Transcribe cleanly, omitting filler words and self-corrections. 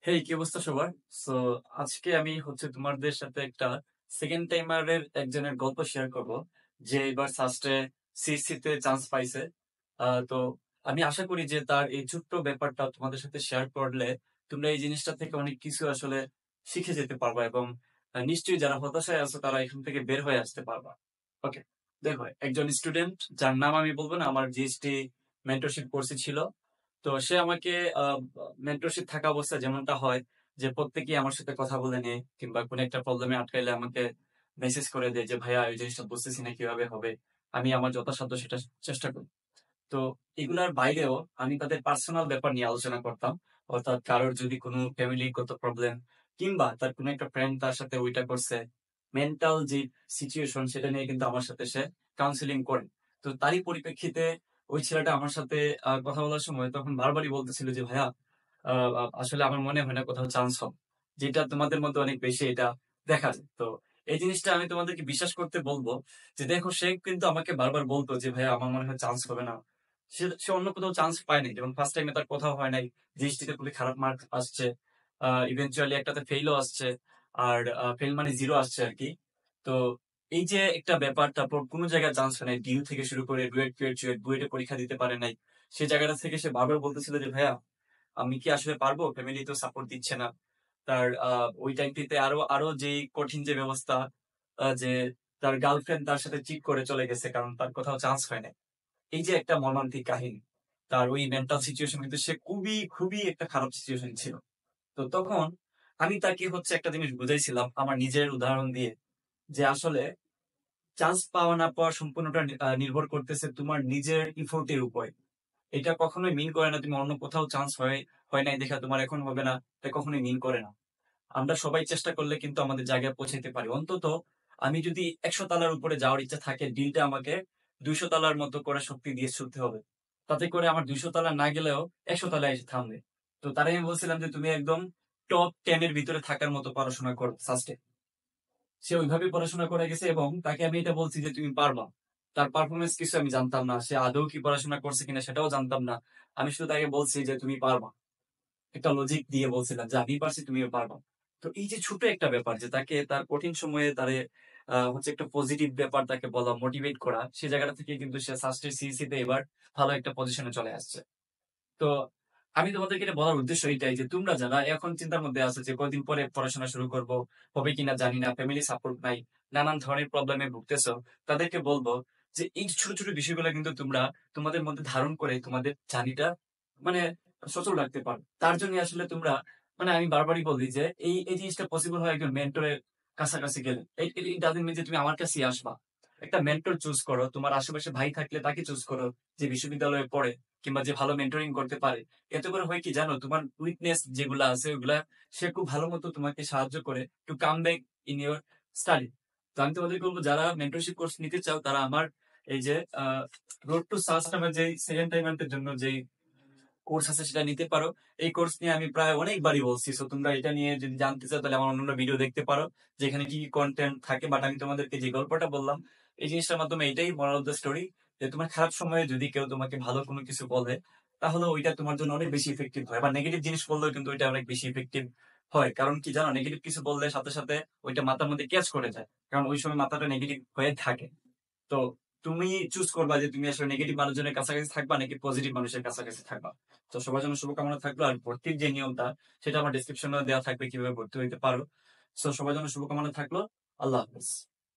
হেই, কি অবস্থা সবার? সো আজকে আমি তোমাদের সাথে একটা সেকেন্ড টাইমারের একজনের গল্প শেয়ার করব, যে এবার সাস্টে সিএসসি তে চান্স পাইছে। তো আমি আশা করি যে তার এই ছোট্ট ব্যাপারটা তোমাদের সাথে শেয়ার করলে তোমরা এই জিনিসটা থেকে অনেক কিছু আসলে শিখে যেতে পারবা, এবং নিশ্চয়ই যারা হতাশায় আছো তারা এখান থেকে বের হয়ে আসতে পারবা। ওকে, দেখো, একজন স্টুডেন্ট যার নাম আমি বলবো না, আমার জিএসটি মেন্টরশিপ কোর্সে ছিল। তো সে আমাকে মেন্টরশিপ থাকা অবস্থায় যেমনটা হয়, যে প্রত্যেকেই আমার সাথে কথা বলে নিয়ে কিংবা কোনো একটা প্রবলেমে আটকাইলে আমাকে মেসেজ করে দেয় যে ভাইয়া এই জিনিসটা বুঝতেছি না কিভাবে হবে। আমি আমার যথাসাধ্য সেটা চেষ্টা করি। তো এগুলার বাইরেও আমি তাদের পার্সোনাল ব্যাপার নিয়ে আলোচনা করতাম। অর্থাৎ কারোর যদি কোনো ফ্যামিলিগত প্রবলেম, কিংবা তার কোনো একটা ফ্রেন্ড তার সাথে ওইটা করছে, মেন্টাল যে সিচুয়েশন সেটা নিয়ে কিন্তু আমার সাথে সে কাউন্সিলিং করে। তো তারই পরিপ্রেক্ষিতে ওই ছেলেটা আমার সাথে কথা বলার সময় তখন বারবারই বলতেছিল যে ভাইয়া, আসলে আমার মনে হয় না কোথাও চান্স হবে, যেটা তোমাদের মধ্যে অনেক বেশি এটা দেখা যায়। তো এই জিনিসটা আমি তোমাদেরকে বিশ্বাস করতে বলবো, যে দেখো, সে কিন্তু আমাকে বারবার বলতো যে ভাইয়া আমার মনে হয় চান্স হবে না। সে অন্য কোথাও চান্স পায় নাই, যেমন ফার্স্ট টাইমে তার কোথাও হয় নাই, জিএসটিতে খুবই খারাপ মার্ক আসছে, ইভেনচুয়ালি একটাতে ফেইলও আসছে, আর ফেল মানে জিরো আসছে আর কি। তো এই যে একটা ব্যাপার, তারপর কোনো জায়গায় চান্স হয় নাই, ডিউ থেকে শুরু করে ডুয়েট ফিয়েট চুয়েট বুয়েটে পরীক্ষা দিতে পারে নাই। সেই জায়গাটা থেকে সে বারবার বলতেছিল যে ভাইয়া আমি কি আসলে পারবো, ফ্যামিলি তো সাপোর্ট দিচ্ছে না। তার ওই টাইমটিতে আরো আরো যে কঠিন যে ব্যবস্থা, যে তার গার্লফ্রেন্ড তার সাথে চিট করে চলে গেছে কারণ তার কোথাও চান্স হয় না। এই যে একটা মর্মান্তিক কাহিনী, তার ওই মেন্টাল সিচুয়েশন কিন্তু সে খুবই খুবই একটা খারাপ সিচুয়েশন ছিল। তো তখন আমি তাকে একটা জিনিস বুঝাইছিলাম আমার নিজের উদাহরণ দিয়ে, যে আসলে চান্স পাওয়া না পাওয়া সম্পূর্ণটা নির্ভর করতেছে তোমার নিজের ইফোর্টের উপর। এটা কখনোই মিন করে না তুমি অন্য কোথাও চান্স হয় নাই দেখা তোমার এখন হবে না, এটা কখনোই মিন করে না। আমরা সবাই চেষ্টা করলে কিন্তু আমাদের জায়গায় পৌঁছাতে পারি। অন্তত আমি যদি 100 তলার উপরে যাওয়ার ইচ্ছা থাকে, ডিলটা আমাকে 200 তলার মতো করে শক্তি দিয়ে ছুটতে হবে। তাতে করে আমার 200 তলা না গেলেও 100 তলায় এসে থামবে। তো তারাই আমি বলছিলাম যে তুমি একদম টপ 10 এর ভিতরে থাকার মতো পড়াশোনা করো ফার্স্টে। সে ওইভাবেই পড়াশোনা করে গেছে, এবং তাকে আমি এটা বলছি যে তুমি পারবা। তার পারফরমেন্স কিছু আমি জানতাম না, সে আদৌ কি পড়াশোনা করছে কিনা সেটাও জানতাম না। আমি শুধু তাকে বলছি যে তুমি পারবা, একটা লজিক দিয়ে বলছিলাম যে আমি পারছি তুমিও পারবা। তো এই যে ছোট একটা ব্যাপার, যে তাকে তার কঠিন সময়ে তারে একটা পজিটিভ ব্যাপার তাকে বলা, মোটিভেট করা, সে জায়গাটা থেকে কিন্তু সে সাস্টের সিইসি তে এবার ভালো একটা পজিশনে চলে আসছে। তো আমি তোমাদেরকে এটা বলার উদ্দেশ্য এটাই, যে তোমরা যারা এখন চিন্তার মধ্যে আছো যে কয়দিন পরে পড়াশোনা শুরু করব, হবে কিনা জানি না, ফ্যামিলি সাপোর্ট নাই, নানান ধরনের প্রবলেমে ভুগতেছো, তাদেরকে বলবো যে এই ছোট ছোট বিষয়গুলো কিন্তু তোমরা তোমাদের মধ্যে ধারণ করে তোমাদের জার্নিটা মানে সচল রাখতে পারো। তার জন্য আসলে তোমরা, আমি বারবারই বলি যে এই এই জিনিসটা পসিবল হয় একজন মেন্টরের কাছাকাছি গেলে। এই ডাজন্ট মিন যে তুমি আমার কাছে আসবা। একটা মেন্টর চুজ করো, তোমার আশেপাশে ভাই থাকলে তাকে চুজ করো, যে বিশ্ববিদ্যালয়ে পড়ে কিংবা যে ভালো মেন্টরিং করতে পারে। এতে করে হয় কি জানো, তোমার উইকনেস যেগুলা আছে ওগুলা সে খুব ভালো মতো তোমাকে সাহায্য করে to come back in your study. তো আমি তোমাদেরকে বলবো, যারা মেন্টরশিপ কোর্স নিতে চাও তারা আমার এই যে রোড টু সাকসেস নামের যে সেকেন্ড টাইমের জন্য যে কোর্স আছে সেটা নিতে পারো। এই কোর্স নিয়ে আমি প্রায় অনেকবারই বলছি, সো তোমরা এটা নিয়ে যদি জানতে চাও তাহলে আমার অন্যান্য ভিডিও দেখতে পারো, যেখানে কি কি কন্টেন্ট থাকে। বাট আমি তোমাদেরকে যে গল্পটা বললাম এই জিনিসটার মাধ্যমে এটাই মোরাল অফ দ্য স্টোরি, যে তোমার খারাপ সময়ে যদি কেউ তোমাকে ভালো কোনো কিছু বলে, তাহলে ওইটা তোমার জন্য অনেক বেশি ইফেক্টিভ হয়। বা নেগেটিভ জিনিস বললেও কিন্তু ওইটা অনেক বেশি ইফেক্টিভ হয়। কারণ কি জানো, নেগেটিভ কিছু বললে সাথে সাথে ওইটা মাথার মধ্যে ক্যাচ করে যায়, কারণ ওই সময় মাথাটা নেগেটিভ হয়ে থাকে। তো তুমি চুজ করবা যে তুমি আসলে নেগেটিভ মানুষজনের কাছাকাছি থাকবা নাকি পজিটিভ মানুষের কাছাকাছি থাকবা। তো সবার জন্য শুভকামনা থাকলো। আর ভর্তির যে নিয়মটা সেটা আমার ডিসক্রিপশনে দেওয়া থাকবে, কিভাবে ভর্তি হইতে পারো। সো সবার জন্য শুভকামনা থাকলো। আল্লাহ হাফেজ।